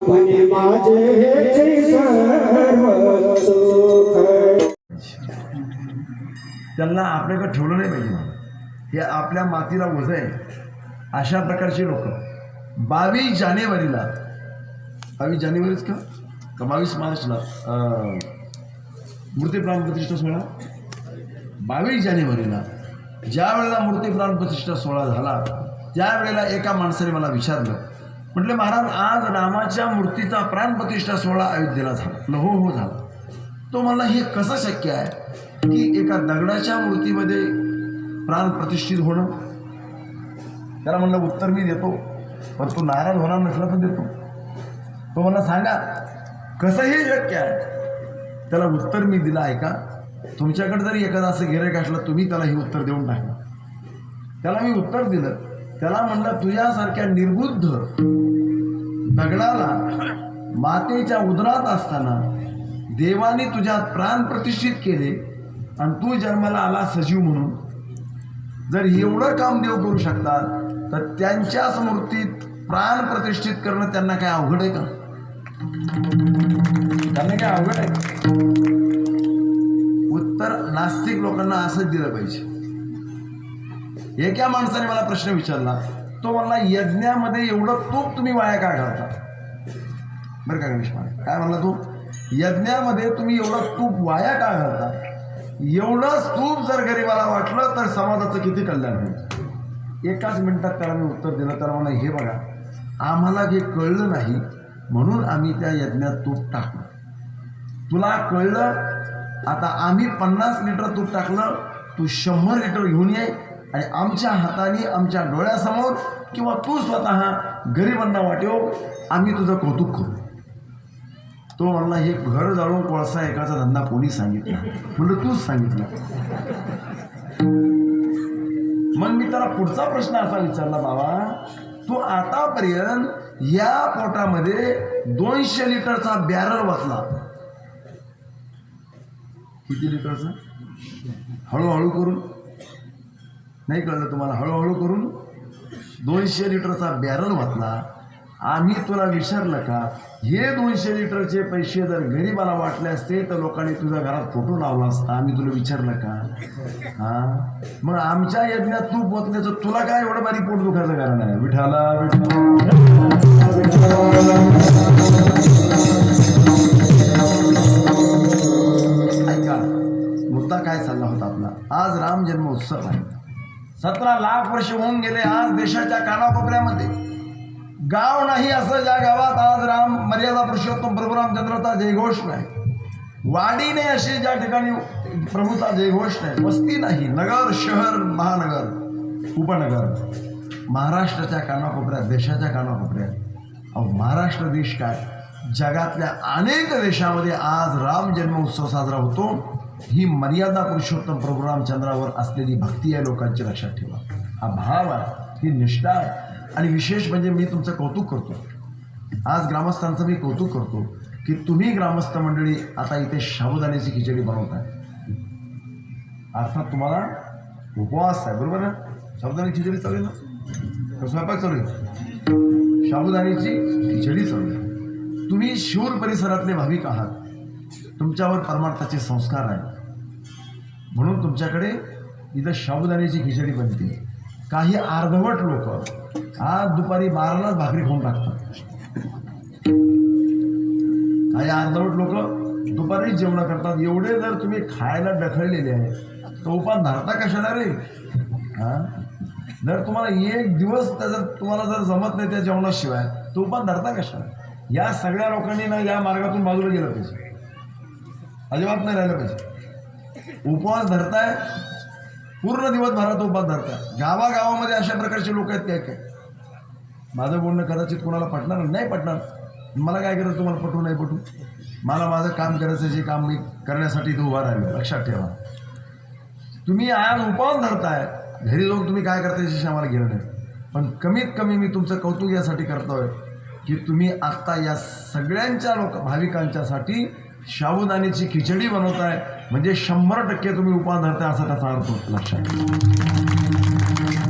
म्हणे माझे सर्व सुख. त्यांना आपल्याकडे ठेवलं नाही पाहिजे मला, हे आपल्या मातीला ओझं आहे. अशा प्रकारचे लोक 22 जानेवारीला 22 जानेवारीच का 22 मार्चला मूर्तिप्राण प्रतिष्ठा सोहळा, 22 जानेवारीला ज्या वेळेला मूर्तिप्राण प्रतिष्ठा सोहळा झाला त्यावेळेला एका माणसाने मला विचारलं, म्हटले महाराज आज रामाच्या मूर्तीचा प्राणप्रतिष्ठा सोहळा अयोध्येला झाला. हो झाला. तो म्हणला हे कसं शक्य आहे की एका दगडाच्या मूर्तीमध्ये प्राण प्रतिष्ठित होणं. त्याला म्हणलं उत्तर मी देतो, पण तो नाराज होणार नसला तर देतो. तो मला सांगा कसं हे शक्य आहे. त्याला उत्तर मी दिलं, ऐका, तुमच्याकडे जरी एखादा असं गिऱ्हाईक असलं तुम्ही त्याला हे उत्तर देऊन टाका. त्याला मी उत्तर दिलं. त्याला म्हणलं तुझ्यासारख्या निर्बुद्ध दगडाला मातेच्या उदरात असताना देवाने तुझ्यात प्राण प्रतिष्ठित केले आणि तू जन्माला आला सजीव म्हणून. जर एवढं काम देव करू शकतात तर त्यांच्या मूर्तीत प्राण प्रतिष्ठित करणं त्यांना काय अवघड आहे का? त्यांना काय अवघड आहे? उत्तर नास्तिक लोकांना असंच दिलं पाहिजे. एका माणसाने मला प्रश्न विचारला, तो म्हणला यज्ञामध्ये एवढं तूप तुम्ही वाया का घालता? बरं का गणेश महाराज, काय म्हणला तू? यज्ञामध्ये तुम्ही एवढं तूप वाया का घालता? एवढंच तूप जर गरीबाला वाटलं तर समाजाचं किती कल्याण होईल. एकाच मिनिटात त्याला मी उत्तर दिलं. त्याला म्हणा हे बघा, आम्हाला हे कळलं नाही म्हणून आम्ही त्या यज्ञात तूप टाकलं. तुला कळलं, आता आम्ही 50 लिटर तूप टाकलं, तू 100 लिटर घेऊन ये आणि आमच्या हाताने आमच्या डोळ्यासमोर किंवा तू स्वतः गरिबांना वाटेव, आम्ही तुझं कौतुक करू. तो म्हणला हे घर जाळून कोळसा एकाचा धंदा कोणी सांगितला? म्हणलं तूच सांगितलं. मग मी त्याला पुढचा प्रश्न असा विचारला, बाबा तू आतापर्यंत या पोटामध्ये 200 लिटरचा बॅरल वाचला. किती लिटरचा? हळूहळू करून, नाही कळलं तुम्हाला? हळूहळू करून 200 लिटरचा बॅरल वाचला. आम्ही तुला विचारलं का हे 200 लिटरचे पैसे जर गरीबाला वाटले असते तर लोकांनी तुझ्या घरात फोटो लावला असता? आम्ही तुला विचारलं का? मग आमच्या यज्ञात तू पोचण्याचं तुला काय एवढं बारीक पोट दुखायचं कारण आहे? विठाला ऐका, मुद्दा काय चालला होता आपला? आज राम जन्म उत्सव आहे. 17 लाख वर्ष होऊन गेले. आज देशाच्या कानाकोपऱ्यामध्ये गाव नाही असं ज्या गावात आज राम मर्यादा पुरुषोत्तम प्रभू रामचंद्राचा जयघोष नाही. वाडी नाही अशी ज्या ठिकाणी प्रभूचा जयघोष नाही. वस्ती नाही, नगर, शहर, महानगर, उपनगर, महाराष्ट्राच्या कानाकोपऱ्यात, देशाच्या कानाकोपऱ्यात. अहो महाराष्ट्र देश काय, जगातल्या अनेक देशामध्ये आज राम जन्म उत्सव साजरा होतो. ही मर्यादा पुरुषोत्तम प्रभू रामचंद्रावर असलेली भक्ती आहे लोकांची, लक्षात ठेवा. हा भाव आहे, ही निष्ठा आहे. आणि विशेष म्हणजे मी तुमचं कौतुक करतो. आज ग्रामस्थांचं मी कौतुक करतो की तुम्ही ग्रामस्थ मंडळी आता इथे साबुदाण्याची खिचडी बनवताय. अर्थात तुम्हाला उपवास आहे, बरोबर ना? साबुदाण्याची खिचडी चालू आहे ना? स्वयंपाक चालू आहे, साबुदाण्याची खिचडी चालू आहे. तुम्ही शिरूर परिसरातले भाविक आहात, तुमच्यावर परमार्थाचे संस्कार आहेत म्हणून तुमच्याकडे इथं साबुदाण्याची खिचडी बनते. काही अर्धवट लोक आज दुपारी 12लाच भाकरी खाऊन टाकतात. काही अर्धवट लोक दुपारी जेवण करतात. एवढे जर तुम्ही खायला ढकललेले आहे तर उपास धरता कशाला रे? जर तुम्हाला एक दिवस जर तुम्हाला जर जमत नाही त्या जेवणाशिवाय तो उपास धरता कशाला? या सगळ्या लोकांनी ना या मार्गातून बाजूला गेलं पाहिजे, अजिबात नाही राहिलं पाहिजे. उपवास धरताय, पूर्ण दिवसभरात उपवास धरताय. गावागावामध्ये अशा प्रकारचे लोक आहेत काय? माझं बोलणं कदाचित कोणाला पटणार नाही, पटणार. मला काय करायचं, तुम्हाला पटू नाही पटू, मला माझं काम करायचं, जे काम मी करण्यासाठी इथं उभा राहिलो. लक्षात ठेवा, तुम्ही आज उपवास धरताय, घरी जाऊन तुम्ही काय करता याच्याशी आम्हाला घेणं नाही. पण कमीत कमी मी तुमचं कौतुक यासाठी करतोय की तुम्ही आत्ता या सगळ्यांच्या भाविकांच्यासाठी साबुदाण्याची खिचडी बनवताय, म्हणजे 100% तुम्ही उपवास धरताय असा त्याचा अर्थ होतो. लक्षात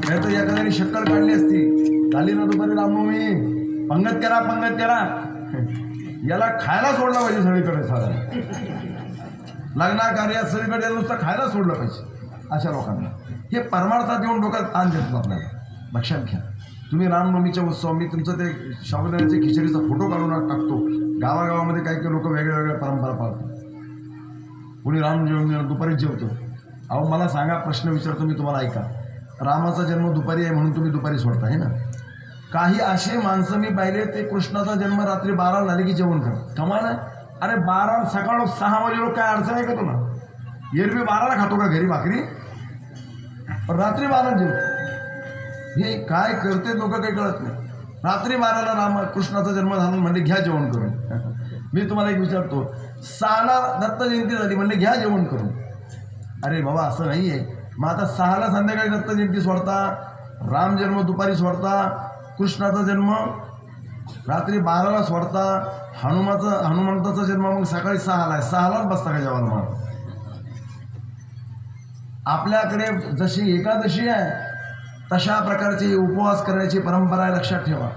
नाही तर एखाद्याने शक्कल काढली असती, झाली ना दुपारी रामनवमी, पंगत करा पंगत करा, याला खायला सोडलं पाहिजे सगळीकडे. साधारण लग्ना कार्यात सगळीकडे नुसतं खायला सोडलं पाहिजे अशा लोकांना. हे परमार्थात येऊन डोक्यात ताण देतात आपल्याला. लक्षात घ्या, तुम्ही रामनवमीच्या उत्सव मी तुमचं ते साबुदाण्याच्या खिचडीचा फोटो काढून टाकतो. गावागावामध्ये काही काही लोक वेगळ्या वेगळ्या परंपरा पाळतात. कोणी राम दुपारीच जेवतो. अहो मला सांगा, प्रश्न विचारतो मी तुम्हाला, ऐका. रामाचा जन्म दुपारी आहे म्हणून तुम्ही दुपारी सोडता आहे ना. काही असे माणसं मी पाहिले, ते कृष्णाचा जन्म रात्री 12 झाले की जेवण करतात. कमाल आहे. अरे 12 सकाळ 6 वाजे लोक काय अडचण आहे का तुला? एरवी 12ला खातो का घरी भाकरी? पण रात्री 12 जेवतो. हे काय करते लोक काही कळत नाही. रात्री 12ला राम कृष्णाचा जन्म झाला म्हणजे घ्या जेवण करून. मी तुम्हाला एक विचारतो, 6ला दत्त जयंती झाली म्हणजे घ्या जेवण करून. अरे बाबा असं नाही आहे. मग आता 6ला संध्याकाळी दत्त जयंती सोडता, राम जन्म दुपारी सोडता, कृष्णाचा जन्म रात्री 12ला सोडता, हनुमंताचा जन्म मग सकाळी 6ला आहे. 6लाच बसता का जेवायला? मग आपल्याकडे जशी एकादशी आहे तशा प्रकारचे उपवास करण्याची परंपरा आहे, लक्षात ठेवा.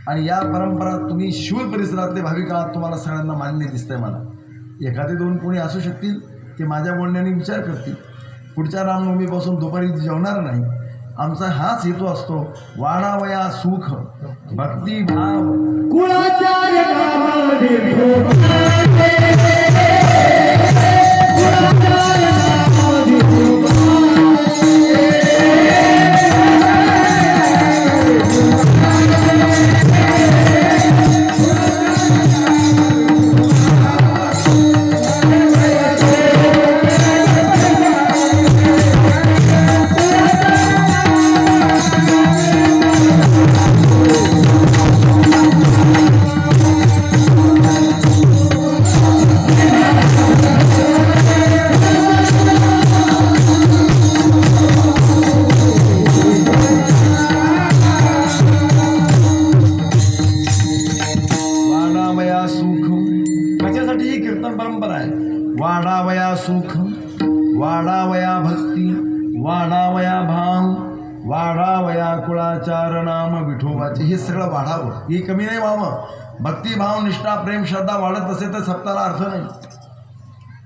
आणि या परंपरा तुम्ही शूर परिसरातले भाविक आहात, तुम्हाला सगळ्यांना मान्य दिसतंय. मला एखादे 2 कोणी असू शकतील ते माझ्या बोलण्याने विचार करतील. पुढच्या रामनवमीपासून दुपारी जेवणार नाही. आमचा हाच हेतू असतो, वाढावया सुख भक्ती भाव कुळाचार्य वाढावया सुख, वाढावया भक्ती, वाढावया भाव, वाढावया कुळाचार नाम विठोबाचे. हे सगळं वाढावं, हे कमी नाही व्हावं. भक्तिभाव, निष्ठा, प्रेम, श्रद्धा वाढत असेल तर सप्ताला अर्थ नाही.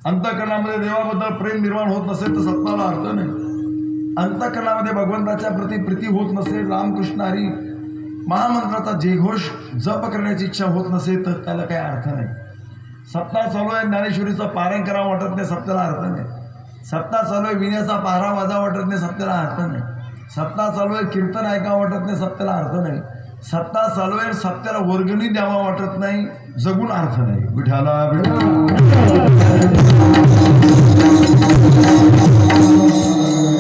अंतःकरणामध्ये देवाबद्दल प्रेम निर्माण होत नसेल तर सप्ताला अर्थ नाही. अंतःकरणामध्ये भगवंताच्या प्रति प्रीती होत नसेल, रामकृष्ण हरी महामंत्राचा जयघोष जप करण्याची इच्छा होत नसेल तर त्याला काही अर्थ नाही. सप्ताह चालू आहे, ज्ञानेश्वरीचं पारायण करावं वाटत नाही, सप्त्याला अर्थ नाही. सप्ताह चालू आहे, विण्याचा पारा वाजा वाटत नाही, सप्त्याला अर्थ नाही. सप्ताह चालू आहे, कीर्तन ऐकावं वाटत नाही, सप्त्याला अर्थ नाही. सप्ताह चालू आहे, सप्त्याला वर्गणी द्यावा वाटत नाही, जगून अर्थ नाही. विठाला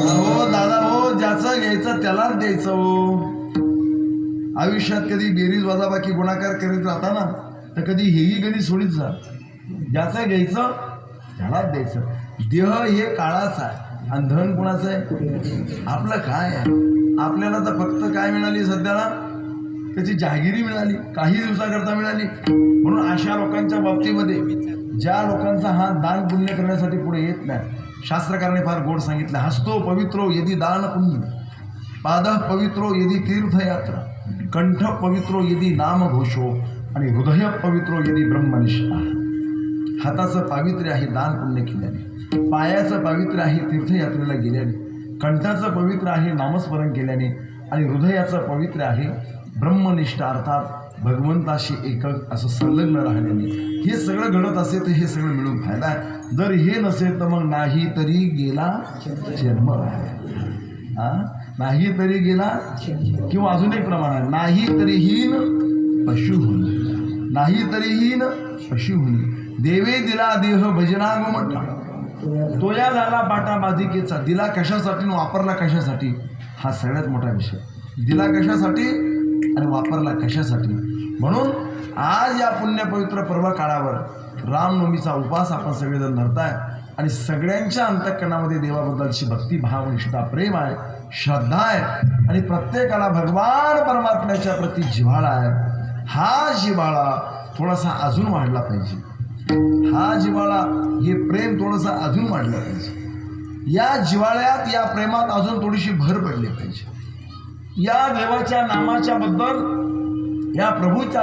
हो दादा हो, ज्याचं घ्यायचं त्यालाच द्यायचं हो. आयुष्यात कधी बेरीज वजाबाकी गुणाकार करीत राहता ना, तर कधी हेही गणित सोडीत जा. ज्याचं घ्यायचं त्यालाच द्यायचं. देह हे काळाचा आहे आणि धन कुणाचं आहे? आपलं काय आहे? आपल्याला तर फक्त काय मिळाली सध्याला? त्याची जहागिरी मिळाली, काही दिवसाकरता मिळाली. म्हणून अशा लोकांच्या बाबतीमध्ये ज्या लोकांचा हा दान पुण्य करण्यासाठी पुढे येत नाही, शास्त्रकाराने फार गोड सांगितलं. हस्तो पवित्रो यदि दान पुण्य, पाद पवित्रो यदि तीर्थयात्रा, कंठ पवित्रो यदि नाम घोषो आणि हृदय पवित्रो यदि ब्रह्मनिष्ठा. हाताचं पावित्र्य आहे दान पुण्य केल्याने, पायाचं पावित्र्य आहे तीर्थयात्रेला गेल्याने, कंठाचं पवित्र आहे नामस्मरण केल्याने आणि हृदयाचं पवित्र आहे ब्रह्मनिष्ठा अर्थात भगवंताशी एकक असं संलग्न राहण्याने. हे सगळं घडत असेल तर हे सगळं मिळून फायदा आहे. जर हे नसेल तर मग नाही तरी गेला जन्म. नाही तरी गेला, किंवा अजून एक प्रमाण आहे, नाही तरीहीन पशु होणी, नाही तरीहीन पशु होणी. देवे दिला देह भजनाग म्हटला, तोया झाला पाटा बाधिकेचा. दिला कशासाठी आणि वापरला कशासाठी, हा सगळ्यात मोठा विषय. दिला कशासाठी आणि वापरला कशासाठी. म्हणून आज या पुण्य पवित्र पर्व काळावर रामनवमीचा उपवास आपण सगळेजण धरताय आणि सगळ्यांच्या अंतःकरणामध्ये देवाबद्दलची भक्ती, भाव, निष्ठा, प्रेम आहे, श्रद्धा आहे आणि प्रत्येकाला भगवान परमात्म्याच्या प्रती जिव्हाळा आहे. हा जिव्हाळा थोडासा अजून वाढला पाहिजे. हा जिव्हाळा, हे प्रेम थोडंसं अजून वाढलं पाहिजे. या जिव्हाळ्यात, या प्रेमात अजून थोडीशी भर पडली पाहिजे. या देवाच्या नामाच्या बद्दल, या प्रभूच्या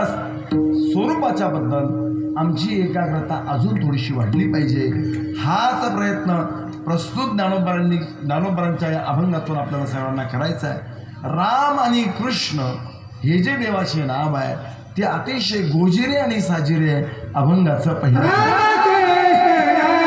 स्वरूपाच्या बद्दल आमची एकाग्रता अजून थोडीशी वाढली पाहिजे. हाच प्रयत्न प्रस्तुत ज्ञानोबरांच्या या अभंगातून आपल्याला सर्वांना करायचा आहे. राम आणि कृष्ण हे जे देवाचे नाव आहे ते अतिशय गोजिरे आणि साजिरे आहे अभंगाचं पहिलं.